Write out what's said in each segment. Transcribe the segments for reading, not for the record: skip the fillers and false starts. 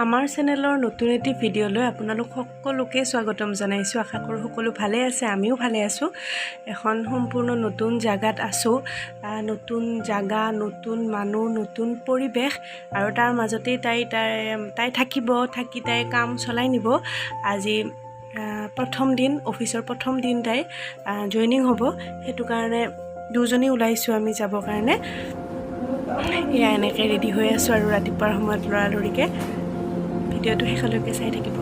আমাৰ চেনেলৰ নতুন এটি ভিডিঅ'লৈ আপোনালোক সকলোকে স্বাগতম জনাইছোঁ। আশা কৰোঁ সকলো ভালে আছে, আমিও ভালে আছোঁ। এখন সম্পূৰ্ণ নতুন জাগাত আছোঁ। নতুন জাগা, নতুন মানুহ, নতুন পৰিৱেশ আৰু তাৰ মাজতেই তাই থাকিব, থাকি তাই কাম চলাই নিব। আজি প্ৰথম দিন, অফিচৰ প্ৰথম দিন তাই জইনিং হ'ব। সেইটো কাৰণে দুজনী ওলাইছোঁ আমি যাবৰ কাৰণে। এয়া এনেকৈ ৰেডি হৈ আছোঁ আৰু ৰাতিপুৱাৰ সময়ত লৰালৰিকৈ। ভিডিঅ'টো শেষলৈকে চাই থাকিব।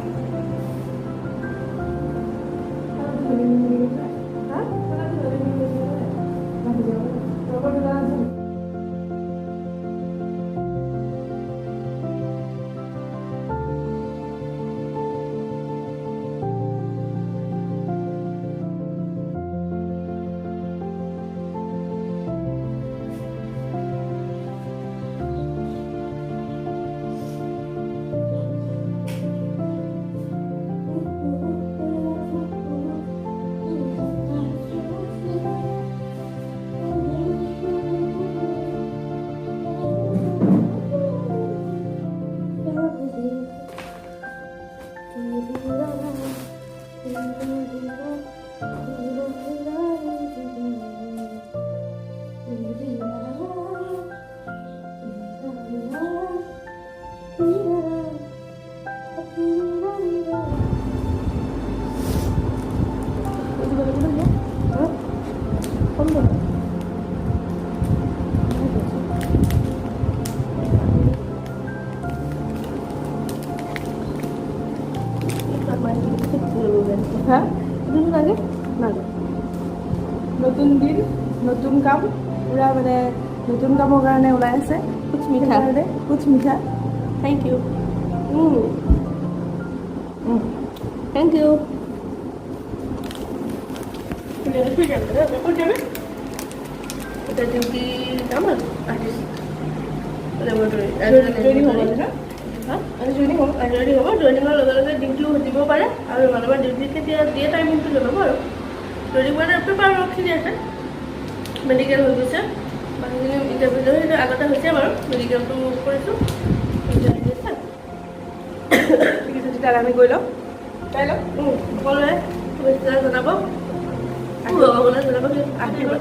নতুন দিন, নতুন কাম, পুৰা মানে নতুন কামৰ কাৰণে ওলাই আছে। কুছ মিঠা কুছ মিঠা। Thank you, thank you. Duty যাম আৰু জইনিঙৰ লগে লগে ডিউটিও দিব পাৰে আৰু মানুহৰ ডিউটি কেতিয়া দিয়ে টাইমিংটো জনাব আৰু জইনিং মানে পেপাৰৱৰ্কখিনি আছে। মেডিকেল হৈ গৈছে, বাকীখিনি ইণ্টাৰভিউ সেইটো আগতে হৈছে বাৰু। মেডিকেলটো কৰিছোঁ, তেতিয়া আমি গৈ লওঁ, চাই লওঁ। সকলোৱে শুভেচ্ছা জনাব, ভগৱানে জনাব,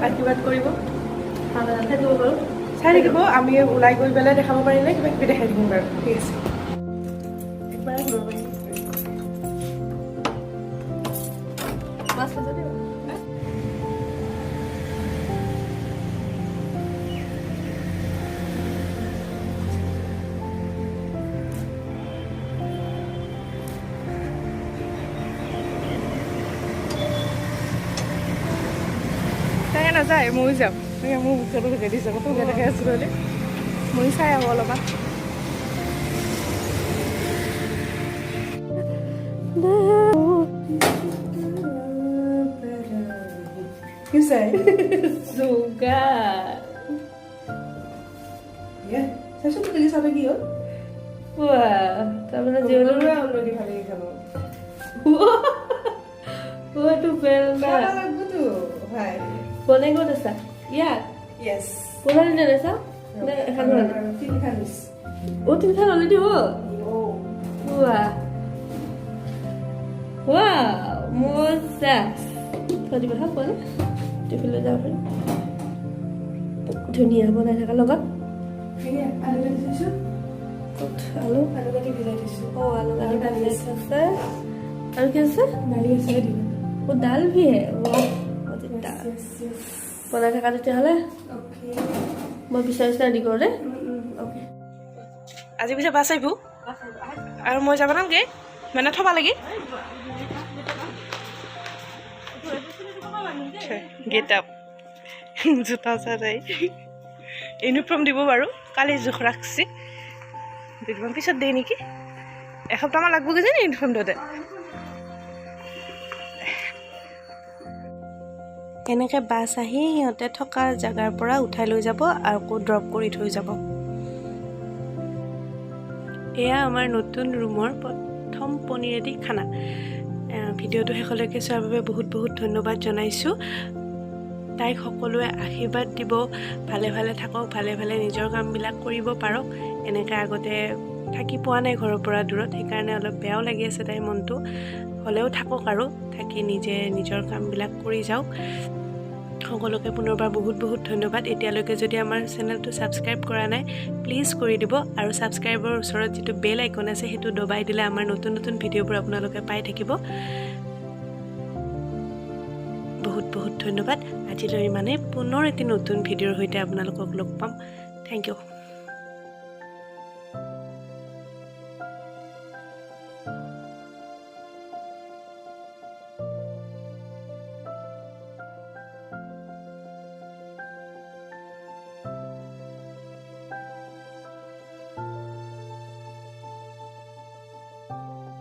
আশীৰ্বাদ কৰিব, ভাল থাকিব বাৰু। চাই থাকিব, আমি ওলাই গৈ পেলাই দেখাব পাৰিলে কিবা কিবি দেখাই থাকিম বাৰু। ঠিক আছে, একবাৰে ঘূৰিব পাৰিম। মাছ খাইছে দেই। তাই নাযায়, ময়ো যাম। মোৰ মুখতো লগাই দিছে, মই তোকে দেখাই আছোঁ বুলি। মই চাই আহোঁ অলপমান। কি চাই? চুগাৰ। চাইছোঁ তো দেখি চালে কি হ'ল? তাৰমানে জিৰণি অলৰেডি ভালেই খাব। এইটো বেল না লাগবতো ভাই। বনাই ক'ত আছা? ইয়াত? ইয়েছ। বনাই দিলে চা? এখন তিনিখন দিছ। তিনিখন অলৰেডি হ'ল? মজা। থৈ দিবা হা পোৱালি, টিফিনলৈ যাব পাৰিম। ধুনীয়া বনাই থকা লগত আলু কাটি দিছোঁ। আলু কাটি ভিজাই দিছোঁ। আলু কাটি ভিজাই আছে। আৰু কি আছে? দালি আছে। দাল ভি হে। বনাই থকা তেতিয়াহ'লে মই বিচাৰি ৰেডি কৰোঁ দেই। আজি পিছে বাছ আহিব আৰু মই যাব নামগে মানে থবা লাগি। গেট আপ, জোতা চাই ইউনিফৰ্ম দিব বাৰু। কালি জোখ ৰাখছি, দুদিনমান পিছত দিয়ে নেকি। এসপ্তাহমান লাগব কিজানি ইউনিফৰ্ম দিওঁতে। এনেকৈ বাছ আহি সিহঁতে থকা জেগাৰ পৰা উঠাই লৈ যাব আৰু আকৌ ড্ৰপ কৰি থৈ যাব। এয়া আমাৰ নতুন ৰুমৰ প্ৰথম পনীৰেদি খানা। ভিডিঅ'টো শেষলৈকে চোৱাৰ বাবে বহুত বহুত ধন্যবাদ জনাইছোঁ। তাইক সকলোৱে আশীৰ্বাদ দিব, ভালে ভালে থাকক, ভালে ভালে নিজৰ কামবিলাক কৰিব পাৰক। এনেকৈ আগতে থাকি পোৱা নাই ঘৰৰ পৰা দূৰত, সেইকাৰণে অলপ বেয়াও লাগি আছে তাইৰ মনটো। হ'লেও থাকক আৰু থাকি নিজে নিজৰ কামবিলাক কৰি যাওক। সকলোকে পুনৰবাৰ বহুত বহুত ধন্যবাদ। এতিয়ালৈকে যদি আমাৰ চেনেলটো ছাবস্ক্ৰাইব কৰা নাই প্লিজ কৰি দিব, আৰু ছাবস্ক্ৰাইবৰ ওচৰত যিটো বেল আইকন আছে সেইটো দবাই দিলে আমাৰ নতুন নতুন ভিডিঅ'বোৰ আপোনালোকে পাই থাকিব। বহুত বহুত ধন্যবাদ। আজিলৈ ইমানেই, পুনৰ এটি নতুন ভিডিঅ'ৰ সৈতে আপোনালোকক লগ পাম। Thank U.